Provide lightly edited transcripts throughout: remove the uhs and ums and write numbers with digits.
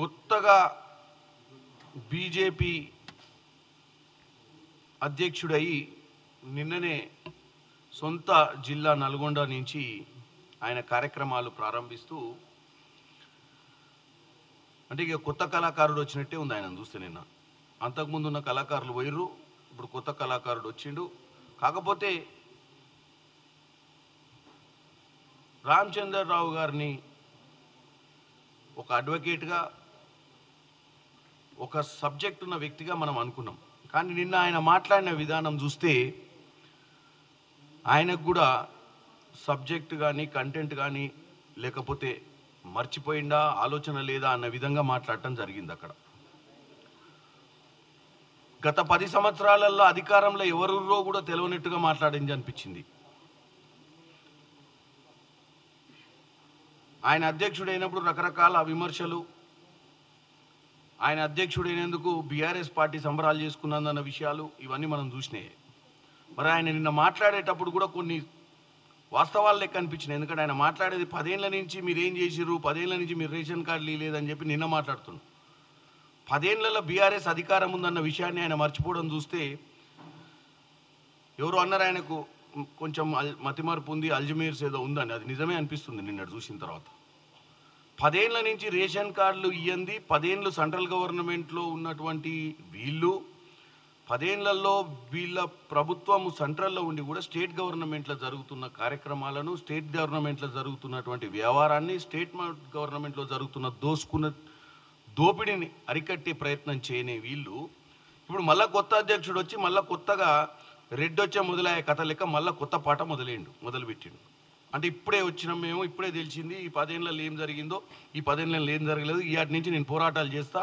కొత్తగా బీజేపీ అధ్యక్షుడై నిన్ననే సొంత జిల్లా నల్గొండ నుంచి ఆయన కార్యక్రమాలు ప్రారంభిస్తూ అంటే ఇక కొత్త కళాకారుడు వచ్చినట్టే ఉంది ఆయన చూస్తే. నిన్న అంతకుముందు ఉన్న కళాకారులు పోయిర్రు, ఇప్పుడు కొత్త కళాకారుడు వచ్చిండు. కాకపోతే రామచంద్రరావు గారిని ఒక అడ్వకేట్గా, ఒక సబ్జెక్ట్ ఉన్న వ్యక్తిగా మనం అనుకున్నాం. కానీ నిన్న ఆయన మాట్లాడిన విధానం చూస్తే ఆయనకు కూడా సబ్జెక్ట్ కానీ కంటెంట్ కానీ లేకపోతే మర్చిపోయిందా, ఆలోచన లేదా అన్న విధంగా మాట్లాడటం జరిగింది. అక్కడ గత 10 సంవత్సరాలలో అధికారంలో ఎవరురో కూడా తెలియనట్టుగా మాట్లాడింది అనిపించింది. ఆయన అధ్యక్షుడైనప్పుడు రకరకాల విమర్శలు, ఆయన అధ్యక్షుడైనందుకు బీఆర్ఎస్ పార్టీ సంబరాలు చేసుకున్నదన్న విషయాలు ఇవన్నీ మనం చూసినాయి. మరి ఆయన నిన్న మాట్లాడేటప్పుడు కూడా కొన్ని వాస్తవాలు లెక్క అనిపించినాయి. ఎందుకంటే ఆయన మాట్లాడేది 10 ఏళ్ల నుంచి మీరు ఏం చేసిర్రు, 10 ఏళ్ల నుంచి మీరు రేషన్ కార్డులు లేదని చెప్పి నిన్న మాట్లాడుతున్నారు. 10 ఏళ్లలో బీఆర్ఎస్ అధికారం ఉందన్న విషయాన్ని ఆయన మర్చిపోవడం చూస్తే, ఎవరు అన్నారు ఆయనకు కొంచెం మతిమరుపు ఉంది, అల్జమీర్స్ ఏదో ఉందని. అది నిజమే అనిపిస్తుంది నిన్న చూసిన తర్వాత. 10 ఏళ్ల నుంచి రేషన్ కార్డులు ఇయ్యంది, 10 ఏళ్ళు సెంట్రల్ గవర్నమెంట్లో ఉన్నటువంటి వీళ్ళు, 10 ఏళ్లలో వీళ్ళ ప్రభుత్వం సెంట్రల్లో ఉండి కూడా స్టేట్ గవర్నమెంట్లో జరుగుతున్న కార్యక్రమాలను, స్టేట్ గవర్నమెంట్లో జరుగుతున్నటువంటి వ్యవహారాన్ని, స్టేట్ గవర్నమెంట్లో జరుగుతున్న దోపిడీని అరికట్టే ప్రయత్నం చేయని వీళ్ళు ఇప్పుడు మళ్ళీ కొత్త అధ్యక్షుడు వచ్చి మళ్ళీ కొత్తగా రెడ్డి వచ్చే మొదలయ్యే కథ లెక్క మళ్ళీ కొత్త పాట మొదలుపెట్టిండు. అంటే ఇప్పుడే వచ్చినాం మేము, ఇప్పుడే తెలిసింది ఈ 10 ఏళ్లలో ఏం జరిగిందో, ఈ 10 ఏళ్లలో ఏం జరగలేదు, ఈయాటి నుంచి నేను పోరాటాలు చేస్తా,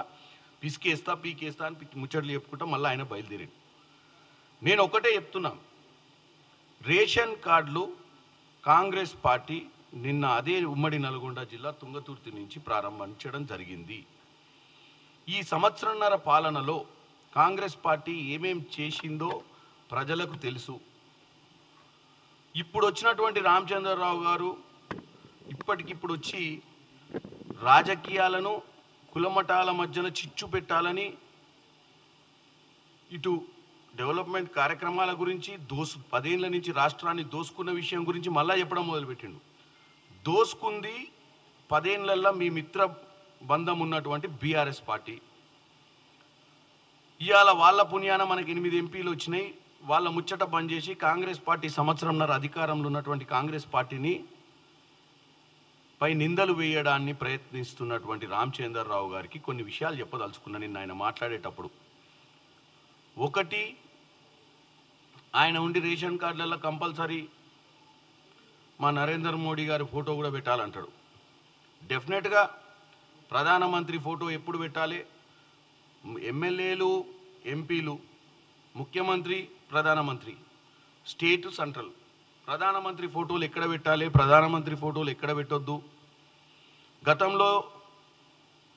పిసికేస్తా, పీకేస్తా అని ముచ్చట్లు చెప్పుకుంటా మళ్ళీ ఆయన బయలుదేరాడు. నేను ఒకటే చెప్తున్నా, రేషన్ కార్డులు కాంగ్రెస్ పార్టీ నిన్న అదే ఉమ్మడి నల్గొండ జిల్లా తుంగతుర్తి నుంచి ప్రారంభించడం జరిగింది. ఈ సంవత్సరంన్నర పాలనలో కాంగ్రెస్ పార్టీ ఏమేం చేసిందో ప్రజలకు తెలుసు. ఇప్పుడు వచ్చినటువంటి రామచంద్రరావు గారు ఇప్పటికిప్పుడు వచ్చి రాజకీయాలను, కులమటాల మధ్యన చిచ్చు పెట్టాలని, ఇటు డెవలప్మెంట్ కార్యక్రమాల గురించి 10 ఏళ్ల నుంచి రాష్ట్రాన్ని దోసుకున్న విషయం గురించి మళ్ళా చెప్పడం మొదలుపెట్టిండు. దోసుకుంది 10 ఏళ్లలో మీ మిత్ర బంధం ఉన్నటువంటి బీఆర్ఎస్ పార్టీ. ఇవాళ వాళ్ళ పుణ్యాన మనకి 8 ఎంపీలు వచ్చినాయి. వాళ్ళ ముచ్చట బంద్ చేసి కాంగ్రెస్ పార్టీ సంవత్సరంన్నర అధికారంలో ఉన్నటువంటి కాంగ్రెస్ పార్టీని పై నిందలు వేయడాన్ని ప్రయత్నిస్తున్నటువంటి రామచంద్రరావు గారికి కొన్ని విషయాలు చెప్పదలుచుకున్నా నిన్న ఆయన మాట్లాడేటప్పుడు. ఒకటి, ఆయన ఉండి రేషన్ కార్డులలో కంపల్సరీ మా నరేంద్ర మోడీ గారి ఫోటో కూడా పెట్టాలంటాడు. డెఫినెట్గా ప్రధానమంత్రి ఫోటో ఎప్పుడు పెట్టాలి? ఎమ్మెల్యేలు, ఎంపీలు, ముఖ్యమంత్రి, ప్రధానమంత్రి, స్టేట్, సెంట్రల్, ప్రధానమంత్రి ఫోటోలు ఎక్కడ పెట్టాలి, ప్రధానమంత్రి ఫోటోలు ఎక్కడ పెట్టొద్దు. గతంలో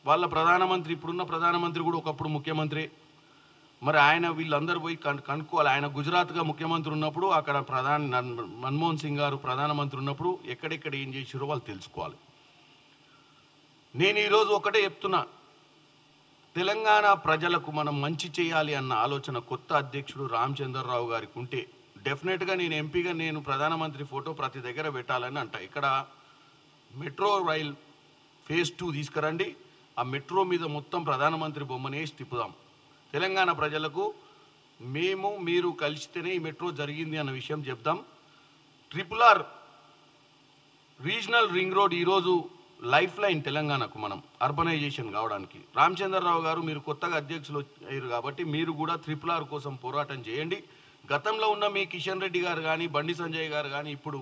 వాళ్ళ ప్రధానమంత్రి, ఇప్పుడున్న ప్రధానమంత్రి కూడా ఒకప్పుడు ముఖ్యమంత్రి. మరి ఆయన వీళ్ళందరూ పోయి కనుక్కోవాలి. ఆయన గుజరాత్గా ముఖ్యమంత్రి ఉన్నప్పుడు అక్కడ మన్మోహన్ సింగ్ గారు ప్రధానమంత్రి ఉన్నప్పుడు ఎక్కడెక్కడ ఏం చేసారో వాళ్ళు తెలుసుకోవాలి. నేను ఈరోజు ఒకటే చెప్తున్నా, తెలంగాణ ప్రజలకు మనం మంచి చేయాలి అన్న ఆలోచన కొత్త అధ్యక్షుడు రామచంద్రరావు గారికి ఉంటే డెఫినెట్గా నేను ఎంపీగా నేను ప్రధానమంత్రి ఫోటో ప్రతి దగ్గర పెట్టాలని అంట. ఇక్కడ మెట్రో రైల్ ఫేజ్ 2 తీసుకురండి, ఆ మెట్రో మీద మొత్తం ప్రధానమంత్రి బొమ్మనేసి తిప్పుదాం. తెలంగాణ ప్రజలకు మేము మీరు కలిస్తేనే ఈ మెట్రో జరిగింది అన్న విషయం చెప్దాం. RRR రీజనల్ రింగ్ రోడ్ ఈరోజు లైఫ్ లైన్ తెలంగాణకు, మనం అర్బనైజేషన్ కావడానికి. రామచంద్రరావు గారు మీరు కొత్తగా అధ్యక్షులు అయ్యారు కాబట్టి మీరు కూడా RRR కోసం పోరాటం చేయండి. గతంలో ఉన్న మీ కిషన్ రెడ్డి గారు కానీ, బండి సంజయ్ గారు కానీ ఇప్పుడు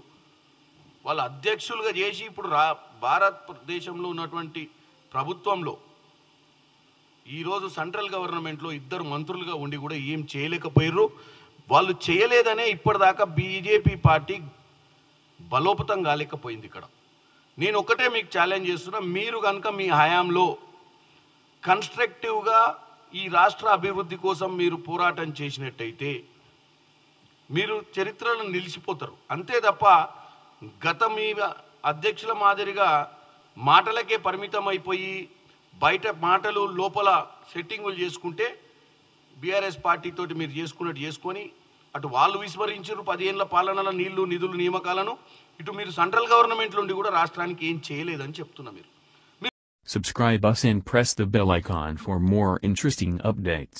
వాళ్ళ అధ్యక్షులుగా చేసి ఇప్పుడు భారతదేశంలో ఉన్నటువంటి ప్రభుత్వంలో ఈరోజు సెంట్రల్ గవర్నమెంట్లో 2 మంత్రులుగా ఉండి కూడా ఏం చేయలేకపోయారు. వాళ్ళు చేయలేదనే ఇప్పటిదాకా బీజేపీ పార్టీ బలోపేతం కాలేకపోయింది. ఇక్కడ నేను ఒకటే మీకు ఛాలెంజ్ చేస్తున్నా, మీరు కనుక మీ హయాంలో కన్స్ట్రక్టివ్గా ఈ రాష్ట్ర అభివృద్ధి కోసం మీరు పోరాటం చేసినట్టయితే మీరు చరిత్రలో నిలిచిపోతారు. అంతే తప్ప గత మీ అధ్యక్షుల మాదిరిగా మాటలకే పరిమితం అయిపోయి బయట మాటలు లోపల సెట్టింగులు చేసుకుంటే బీఆర్ఎస్ పార్టీతోటి మీరు చేసుకున్నట్టు చేసుకొని అటు వాళ్ళు విస్మరించారు 10 ఏళ్ల పాలనల నీళ్లు నిధులు నియామకాలను, ఇటు మీరు సెంట్రల్ గవర్నమెంట్ నుండి కూడా రాష్ట్రానికి ఏం చేయలేదని చెప్తున్నా మీరు. Subscribe us and press the bell icon for more interesting updates.